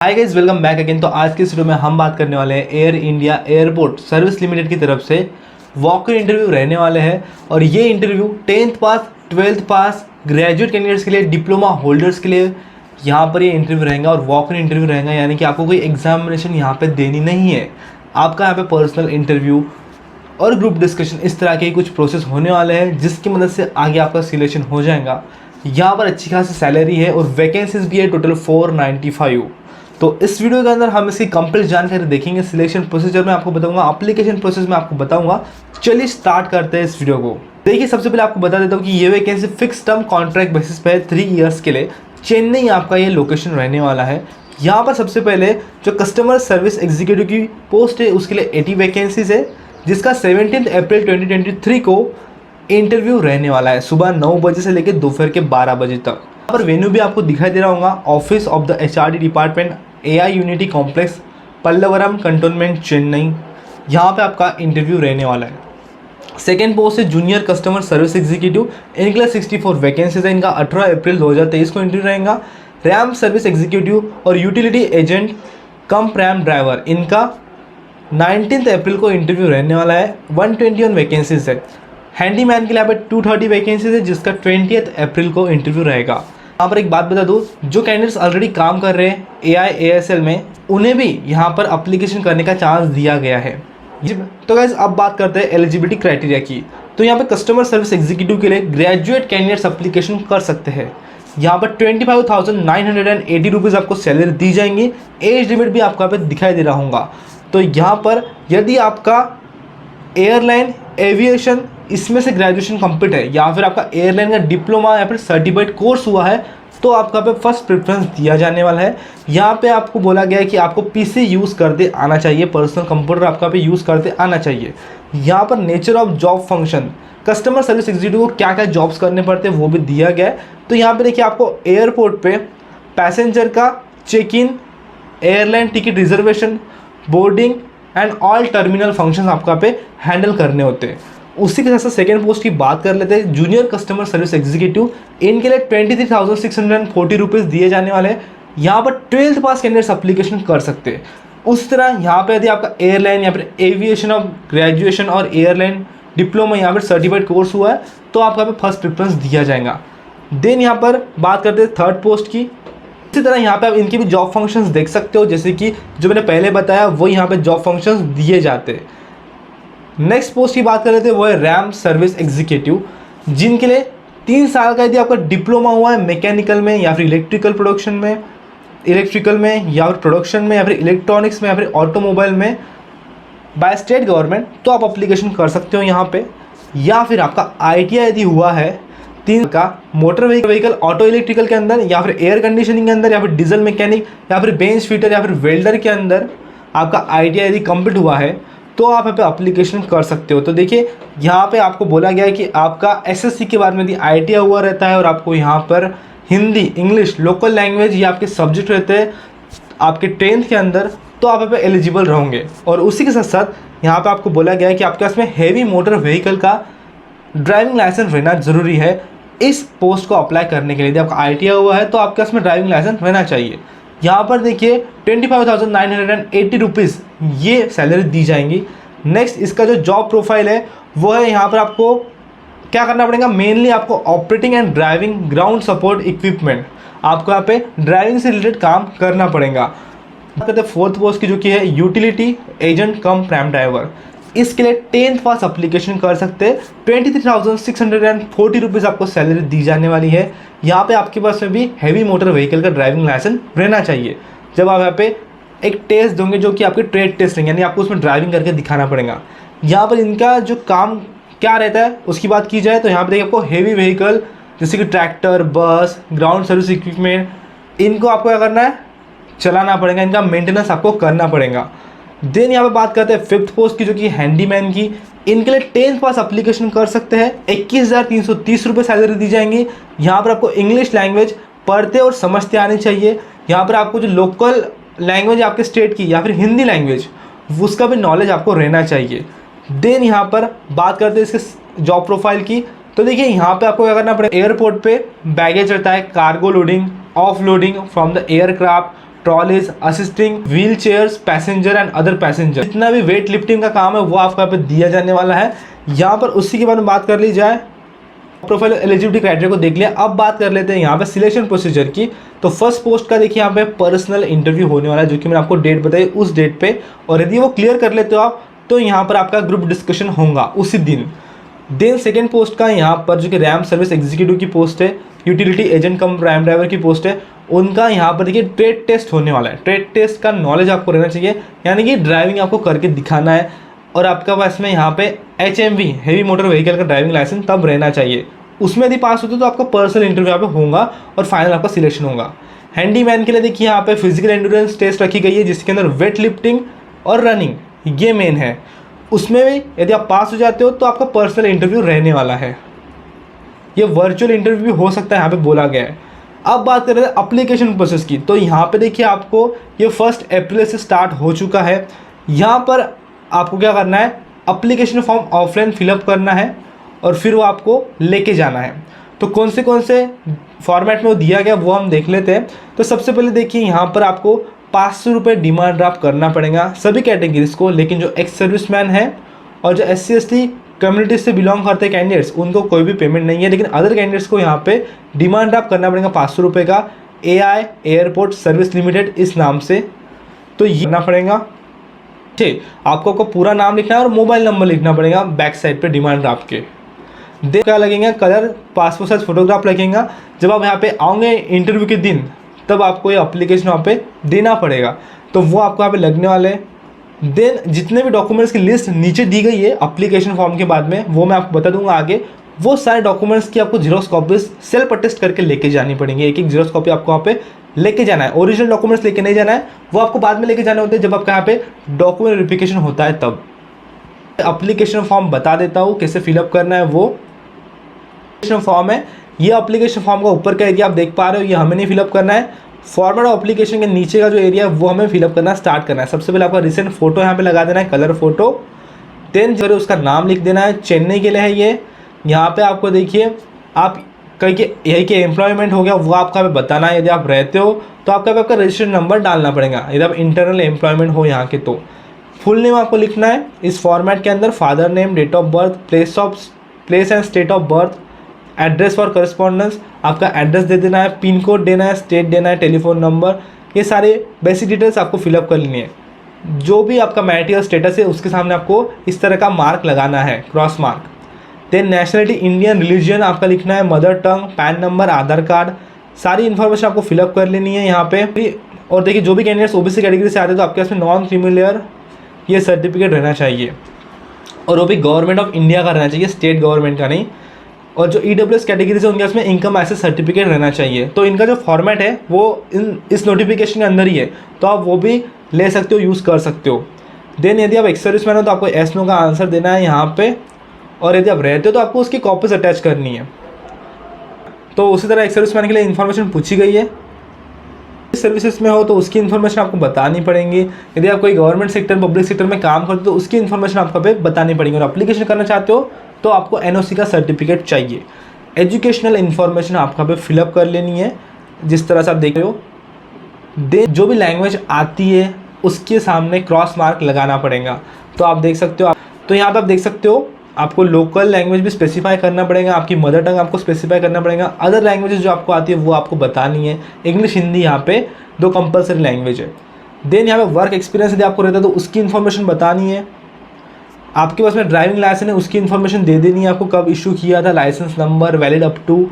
Hi guys, welcome back again. तो आज की इस वीडियो में हम बात करने वाले हैं air India airport service limited की तरफ से वॉक इन इंटरव्यू रहने वाले हैं। और ये इंटरव्यू 10th पास, 12th पास, ग्रेजुएट कैंडिडेट्स के लिए, डिप्लोमा होल्डर्स के लिए यहाँ पर ये इंटरव्यू रहेगा और वॉक इन इंटरव्यू रहेगा। यानी कि आपको कोई एग्जामिनेशन यहाँ पे देनी नहीं है। आपका यहाँ पे पर्सनल इंटरव्यू और ग्रुप डिस्कशन इस तरह के कुछ प्रोसेस होने वाले हैं, जिसकी मदद से आगे आपका सिलेक्शन हो जाएगा। यहाँ पर अच्छी खासी सैलरी है और वैकेंसीज भी है टोटल 495। तो इस वीडियो के अंदर हम इसकी कंप्लीट जानकारी देखेंगे। सिलेक्शन प्रोसीजर में आपको बताऊंगा, एप्लीकेशन प्रोसेस में आपको बताऊंगा। चलिए स्टार्ट करते हैं इस वीडियो को। देखिए, सबसे पहले आपको बता देता हूँ कि ये vacancy fix term contract basis पे है 3 इयर्स के लिए। चेन्नई आपका ये लोकेशन रहने वाला है। यहाँ पर सबसे पहले जो कस्टमर सर्विस एग्जीक्यूटिव की पोस्ट है उसके लिए 80 वैकेंसीज है, जिसका 17 अप्रैल 2023 को इंटरव्यू रहने वाला है, सुबह 9 बजे से लेकर दोपहर के 12 बजे तक। यहाँ पर वेन्यू भी आपको दिखाई दे रहा होगा, office of the HRD department, AI unity complex, Pallavaram cantonment, Chennai. यहाँ पे आपका इंटरव्यू रहने वाला है। सेकेंड पोस्ट है जूनियर कस्टमर सर्विस एग्जीक्यूटिव, इनके लिए 64 वैकेंसीज है। इनका 18 अप्रैल 2023 को इंटरव्यू रहेगा। रैम सर्विस एग्जीक्यूटिव और यूटिलिटी एजेंट कम रैम ड्राइवर, इनका 19 अप्रैल को इंटरव्यू रहने वाला है। 121 वैकेंसीज है। हैंडीमैन के लिए यहाँ पे 230 वैकेंसीज है, जिसका 20 अप्रैल को इंटरव्यू रहेगा। यहाँ पर एक बात बता दूँ, जो कैंडिडेट्स ऑलरेडी काम कर रहे हैं AIASL में, उन्हें भी यहाँ पर अप्लीकेशन करने का चांस दिया गया है। तो गाइस, अब बात करते हैं एलिजिबिलिटी क्राइटेरिया की। तो यहाँ पे कस्टमर सर्विस एग्जीक्यूटिव के लिए ग्रेजुएट कैंडिडेट्स अप्लीकेशन कर सकते हैं। यहाँ पर 25,980 रुपीज़ आपको सैलरी दी जाएंगी। एज लिमिट भी आपको यहाँ पे दिखाई दे रहा होगा। तो यहाँ पर यदि आपका एयरलाइन, एविएशन इसमें से ग्रेजुएशन कंप्लीट है, या फिर आपका एयरलाइन का डिप्लोमा या फिर सर्टिफाइड कोर्स हुआ है, तो आपका पे फर्स्ट प्रेफरेंस दिया जाने वाला है। यहाँ पे आपको बोला गया है कि आपको PC यूज़ करते आना चाहिए, पर्सनल कंप्यूटर आपका पे यूज़ करते आना चाहिए। यहाँ पर nature of job function, customer service executive को क्या क्या जॉब्स करने पड़ते हैं वो भी दिया गया है। तो यहाँ पे देखिए, आपको एयरपोर्ट पे पैसेंजर का check in, airline ticket reservation, boarding and all terminal functions आपका पे हैंडल करने होते हैं। उसी के साथ सेकेंड पोस्ट की बात कर लेते हैं, जूनियर कस्टमर सर्विस एग्जीक्यूटिव। इनके लिए 23,640 रुपीज़ दिए जाने वाले हैं। यहाँ पर 12th पास कैंडिडेट्स अप्लीकेशन कर सकते हैं। उस तरह यहाँ पे यदि आपका एयरलाइन या फिर एविएशन ऑफ ग्रेजुएशन और एयरलाइन डिप्लोमा या फिर सर्टिफाइड कोर्स हुआ है, तो आपका पे फर्स्ट प्रेफरेंस दिया जाएगा। देन यहाँ पर बात करते हैं थर्ड पोस्ट की। इसी तरह यहाँ पे आप इनके भी जॉब फंक्शंस देख सकते हो, जैसे कि जो मैंने पहले बताया वो यहाँ पे जॉब फंक्शंस दिए जाते हैं। नेक्स्ट पोस्ट की बात कर लेते हैं, वो है रैम सर्विस एग्जीक्यूटिव, जिनके लिए 3 साल का यदि आपका डिप्लोमा हुआ है मैकेनिकल में या फिर इलेक्ट्रिकल प्रोडक्शन में, इलेक्ट्रिकल में या फिर प्रोडक्शन में या फिर इलेक्ट्रॉनिक्स में या फिर ऑटोमोबाइल में बाय स्टेट गवर्नमेंट, तो आप अप्लीकेशन कर सकते हो यहाँ पे। या फिर आपका ITI यदि हुआ है 3 का मोटर व्हीकल, ऑटो इलेक्ट्रिकल के अंदर, या फिर एयर कंडीशनिंग के अंदर, या फिर डीजल मैकेनिक, या फिर बेंच फिटर या फिर वेल्डर के अंदर आपका ITI यदि कंप्लीट हुआ है, तो आप यहाँ पे अप्लीकेशन कर सकते हो। तो देखिए, यहाँ पे आपको बोला गया है कि आपका SSC के बाद में यदि ITI हुआ रहता है और आपको यहाँ पर हिंदी, इंग्लिश, लोकल लैंग्वेज ये आपके सब्जेक्ट रहते हैं आपके 10th के अंदर, तो आप यहाँ पे एलिजिबल रहोगे। और उसी के साथ साथ यहाँ पे आपको बोला गया है कि आपके पास में हैवी मोटर व्हीकल का ड्राइविंग लाइसेंस रहना ज़रूरी है इस पोस्ट को अप्लाई करने के लिए। यदि आपका ITI हुआ है तो आपके पास में ड्राइविंग लाइसेंस रहना चाहिए। यहाँ पर देखिए 25,980 रुपीज़ ये सैलरी दी जाएंगी। नेक्स्ट, इसका जो जॉब प्रोफाइल है वो है, यहाँ पर आपको क्या करना पड़ेगा, मेनली आपको operating and driving ground support equipment, आपको यहाँ पे ड्राइविंग से रिलेटेड काम करना पड़ेगा। बात करते हैं फोर्थ पोस्ट की, जो कि है यूटिलिटी एजेंट कम रैम ड्राइवर। इसके लिए 10th पास अप्लीकेशन कर सकते हैं। 23,640 रुपीज़ आपको सैलरी दी जाने वाली है। यहाँ पे आपके पास में भी हैवी मोटर व्हीकल का ड्राइविंग लाइसेंस रहना चाहिए। जब आप यहाँ पे एक टेस्ट दोगे जो कि आपके ट्रेड टेस्ट रहेंगे, यानी आपको उसमें ड्राइविंग करके दिखाना पड़ेगा। यहाँ पर इनका जो काम क्या रहता है उसकी बात की जाए तो यहाँ पर देखिए, आपको हैवी व्हीकल जैसे कि ट्रैक्टर, बस, ग्राउंड सर्विस इक्विपमेंट, इनको आपको क्या करना है, चलाना पड़ेगा, इनका मेंटेनेंस आपको करना पड़ेगा। देन यहाँ पे बात करते हैं फिफ्थ पोस्ट की, जो कि हैंडीमैन की। इनके लिए 10th पास अप्लीकेशन कर सकते हैं। 21,330 रुपये सैलरी दी जाएंगी। यहाँ पर आपको इंग्लिश लैंग्वेज पढ़ते और समझते आनी चाहिए। यहाँ पर आपको जो लोकल लैंग्वेज आपके स्टेट की या फिर हिंदी लैंग्वेज, उसका भी नॉलेज आपको रहना चाहिए। देन यहाँ पर बात करते हैं इसके जॉब प्रोफाइल की। तो देखिए, यहाँ पे आपको क्या करना पड़ेगा, एयरपोर्ट पे बैगेज रहता है, cargo loading, of loading from the aircraft, trolleys, assisting wheel chairs, passenger and other passenger. जितना भी वेट लिफ्टिंग का काम है वो आपको यहाँ पे दिया जाने वाला है। यहाँ पर उसी के बारे में बात कर ली जाए, प्रोफाइल एलिजिबिलिटी क्राइटेरिया को देख लिया। अब बात कर लेते हैं यहाँ पे सिलेक्शन प्रोसीजर की। तो फर्स्ट पोस्ट का देखिए यहाँ पे पर्सनल इंटरव्यू होने वाला है, जो कि मैंने आपको डेट बताई उस डेट पे, और यदि वो क्लियर कर लेते हो आप तो यहाँ पर आपका ग्रुप डिस्कशन होगा उसी दिन। देन सेकेंड पोस्ट का यहाँ पर जो कि रैम सर्विस एग्जीक्यूटिव की पोस्ट है, यूटिलिटी एजेंट कम रैम ड्राइवर की पोस्ट है, उनका यहाँ पर देखिए ट्रेड टेस्ट होने वाला है। ट्रेड टेस्ट का नॉलेज आपको रहना चाहिए, यानी कि ड्राइविंग आपको करके दिखाना है, और आपका पास में यहाँ पे HMV हैवी मोटर व्हीकल का ड्राइविंग लाइसेंस तब रहना चाहिए। उसमें यदि पास होते तो आपका पर्सनल इंटरव्यू यहाँ पे होगा और फाइनल आपका सिलेक्शन होगा। हैंडीमैन के लिए देखिए यहाँ पे फिजिकल एंड्योरेंस टेस्ट रखी गई है, जिसके अंदर वेट लिफ्टिंग और रनिंग ये मेन है। उसमें भी यदि आप पास हो जाते हो तो आपका पर्सनल इंटरव्यू रहने वाला है। ये वर्चुअल इंटरव्यू भी हो सकता है, यहाँ पे बोला गया है। अब बात कर रहे हैं एप्लीकेशन प्रोसेस की। तो यहाँ पे देखिए आपको ये 1 अप्रैल से स्टार्ट हो चुका है। यहाँ पर आपको क्या करना है, एप्लीकेशन फॉर्म ऑफलाइन फिलअप करना है और फिर वो आपको लेके जाना है। तो कौन से फॉर्मेट में वो दिया गया वो हम देख लेते हैं। तो सबसे पहले देखिए यहाँ पर आपको 500 रुपये डिमांड ड्राफ्ट करना पड़ेगा सभी कैटेगरीज को, लेकिन जो एक्स सर्विसमैन है और जो SC/ST कम्युनिटी से बिलोंग करते हैं कैंडिडेट्स, उनको कोई भी पेमेंट नहीं है। लेकिन अदर कैंडिडेट्स को यहाँ पे डिमांड ड्राफ्ट करना पड़ेगा 500 रुपये का, AI एयरपोर्ट सर्विस लिमिटेड इस नाम से। तो ये करना पड़ेगा। ठीक, आपको पूरा नाम लिखना है और मोबाइल नंबर लिखना पड़ेगा बैक साइड पे डिमांड ड्राफ्ट के। देख क्या लगेगा, कलर पासपोर्ट साइज फोटोग्राफ लगेगा। जब आप यहाँ पे आओगे इंटरव्यू के दिन, तब आपको ये अप्लीकेशन वहाँ पे देना पड़ेगा, तो वो आपको यहाँ पे लगने वाले हैं। देन जितने भी डॉक्यूमेंट्स की लिस्ट नीचे दी गई है अप्लीकेशन फॉर्म के बाद में, वो मैं आपको बता दूंगा आगे। वो सारे डॉक्यूमेंट्स की आपको जीरोक्स कॉपीज सेल्फ अटेस्ट करके लेके जानी पड़ेंगी। एक जीरोक्स कॉपी आपको वहाँ पे लेके जाना है। ओरिजिनल डॉक्यूमेंट्स लेके नहीं जाना है, वो आपको बाद में लेके जाने होते हैं जब आपका यहाँ पे डॉक्यूमेंट वेरिफिकेशन होता है तब। एप्लीकेशन फॉर्म बता देता हूँ कैसे फिलअप करना है। वो फॉर्म है, ये एप्लीकेशन फॉर्म का ऊपर का एरिया आप देख पा रहे हो, ये हमें नहीं फिलअप करना है। फॉर्मेट ऑफ एप्लीकेशन के नीचे का जो एरिया है वो हमें फिलअप करना स्टार्ट करना है। सबसे पहले आपका रिसेंट फोटो यहाँ पे लगा देना है, कलर फोटो। देन जो उसका नाम लिख देना है, चेन्नई के लिए है ये। यहाँ पे आपको देखिए आप कहीं के यही के एम्प्लॉयमेंट हो गया वो आपको यहाँ पे बताना है। यदि आप रहते हो तो आपका रजिस्ट्रेशन नंबर डालना पड़ेगा, यदि आप इंटरनल एम्प्लॉयमेंट हो यहाँ के तो। फुल नेम आपको लिखना है इस फॉर्मेट के अंदर, father name, date of birth, place and state of birth, address for correspondence, आपका एड्रेस दे देना है, पिन कोड देना है, स्टेट देना है, टेलीफोन नंबर, ये सारे बेसिक डिटेल्स आपको फिलअप कर लेनी है। जो भी आपका मैरिटल स्टेटस है उसके सामने आपको इस तरह का मार्क लगाना है, cross mark. Then nationality Indian, religion आपका लिखना है, mother tongue, PAN number, Aadhaar card, सारी इन्फॉर्मेशन आपको फिलअप कर लेनी है यहाँ पे। और देखिए जो भी कैंडिडेट्स OBC कैटेगरी से आते हैं तो आपके पास में नॉन क्रिमिनल ये सर्टिफिकेट रहना चाहिए, और वो भी गवर्नमेंट ऑफ इंडिया का रहना चाहिए, स्टेट गवर्नमेंट का नहीं। और जो EWS कैटेगरी से उनके पास में इनकम एसेस सर्टिफिकेट रहना चाहिए। तो इनका जो फॉर्मेट है वो इस नोटिफिकेशन के अंदर ही है, तो आप वो भी ले सकते हो, यूज़ कर सकते हो। देन यदि आप एक्स सर्विसमैन हो तो आपको yes no का आंसर देना है यहाँ पे, और यदि आप रहते हो तो आपको उसकी कॉपीज अटैच करनी है। तो उसी तरह एक्स सर्विसमैन के लिए इन्फॉर्मेशन पूछी गई है। सर्विसेज में हो तो उसकी इन्फॉर्मेशन आपको बतानी पड़ेंगी। यदि आप कोई गवर्नमेंट सेक्टर, पब्लिक सेक्टर में काम करते हो तो उसकी इन्फॉर्मेशन आपको पे बतानी पड़ेगी। और एप्लीकेशन करना चाहते हो तो आपको NOC का सर्टिफिकेट चाहिए। एजुकेशनल इन्फॉर्मेशन आपका पे फिलअप कर लेनी है जिस तरह से आप देख रहे हो। जो भी लैंग्वेज आती है उसके सामने क्रॉस मार्क लगाना पड़ेगा। तो आप देख सकते हो, तो यहाँ पे आप देख सकते हो आपको लोकल लैंग्वेज भी स्पेसिफाई करना पड़ेगा, आपकी मदर टंग आपको स्पेसिफाई करना पड़ेगा। अदर लैंग्वेजेस जो आपको आती है वो आपको बतानी है। इंग्लिश, हिंदी यहाँ पे 2 कंपलसरी लैंग्वेज है। देन यहाँ पे वर्क एक्सपीरियंस यदि आपको रहता है तो उसकी इन्फॉर्मेशन बतानी है। आपके पास में ड्राइविंग लाइसेंस है उसकी इन्फॉर्मेशन दे देनी है, आपको कब इशू किया था, licence number, valid up to,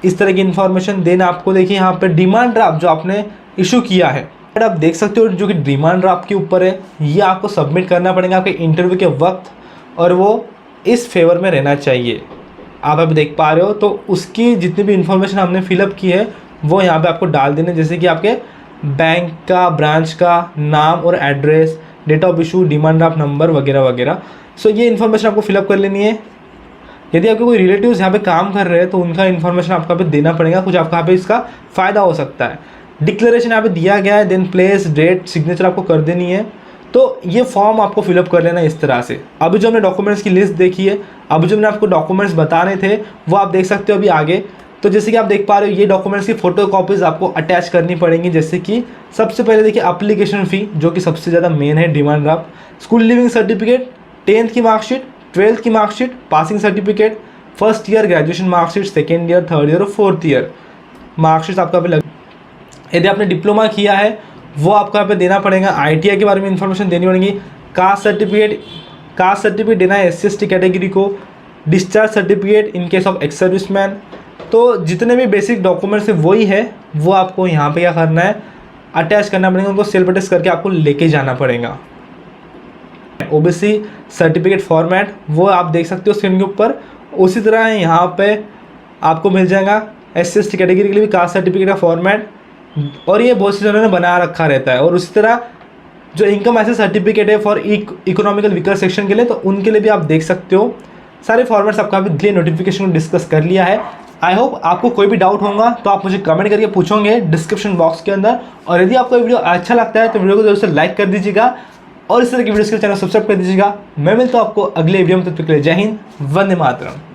इस तरह की इन्फॉर्मेशन। देन आपको देखिए यहाँ पे डिमांड ड्राफ्ट जो आपने इशू किया है, आप देख सकते हो जो कि डिमांड ड्राफ्ट के ऊपर है, ये आपको सबमिट करना पड़ेगा आपके इंटरव्यू के वक्त, और वो इस फेवर में रहना चाहिए। आप अभी देख पा रहे हो, तो उसकी जितनी भी इन्फॉर्मेशन हमने फिलअप की है वो यहाँ पे आपको डाल देने, जैसे कि आपके बैंक का, ब्रांच का नाम और address, date of issue, demand draft number वगैरह वगैरह। सो ये इन्फॉर्मेशन आपको फिलअप कर लेनी है। यदि आपके कोई रिलेटिव्स यहाँ पे काम कर रहे हैं तो उनका इन्फॉर्मेशन आपका पे देना पड़ेगा, कुछ आपका यहाँ पे इसका फ़ायदा हो सकता है। डिक्लेरेशन यहाँ पे दिया गया है, देन प्लेस, डेट, सिग्नेचर आपको कर देनी है। तो ये फॉर्म आपको फिलअप कर लेना इस तरह से। अभी जो हमने डॉक्यूमेंट्स की लिस्ट देखी है, अभी जो मैंने आपको डॉक्यूमेंट्स बताने थे वो आप देख सकते हो अभी आगे। तो जैसे कि आप देख पा रहे हो ये डॉक्यूमेंट्स की फोटो कॉपीज़ आपको अटैच करनी पड़ेंगी। जैसे कि सबसे पहले देखिए एप्लीकेशन फ़ी जो कि सबसे ज़्यादा मेन है demand draft, school leaving certificate, 10th की मार्कशीट, 12th की marksheet, passing certificate, first year graduation marksheet, second year, third year और फोर्थ ईयर मार्कशीट आपका पे लग। यदि आपने डिप्लोमा किया है वो आपको यहाँ पे देना पड़ेगा। ITI के बारे में इंफॉर्मेशन देनी पड़ेगी। कास्ट सर्टिफिकेट देना है SC/ST कैटेगरी को, discharge certificate in case of ex serviceman. तो जितने भी बेसिक डॉक्यूमेंट्स है वही है, वो आपको यहाँ पे क्या करना है, अटैच करना पड़ेगा, उनको सेल्फ अटैच करके आपको लेके जाना पड़ेगा। OBC सर्टिफिकेट फॉर्मेट वो आप देख सकते हो स्क्रीन के ऊपर। उसी तरह यहाँ पे आपको मिल जाएगा SC/ST कैटेगरी के लिए भी कास्ट सर्टिफिकेट का फॉर्मेट, और ये बहुत से जनों ने बना रखा रहता है। और उसी तरह जो इनकम एसेस सर्टिफिकेट है फॉर इकोनॉमिकल वीकर सेक्शन के लिए, तो उनके लिए भी आप देख सकते हो। सारे फॉर्मेट्स आपका अभी नोटिफिकेशन डिस्कस कर लिया है। आई होप आपको कोई भी डाउट होगा तो आप मुझे कमेंट करके पूछोगे डिस्क्रिप्शन बॉक्स के अंदर। और यदि आपको वीडियो अच्छा लगता है तो वीडियो को जरूर से लाइक कर दीजिएगा और इस तरह की वीडियोस के चैनल सब्सक्राइब कर दीजिएगा। मैं मिलता हूँ आपको अगले वीडियो में, तब तक के लिए जय हिंद, वंदे मातरम।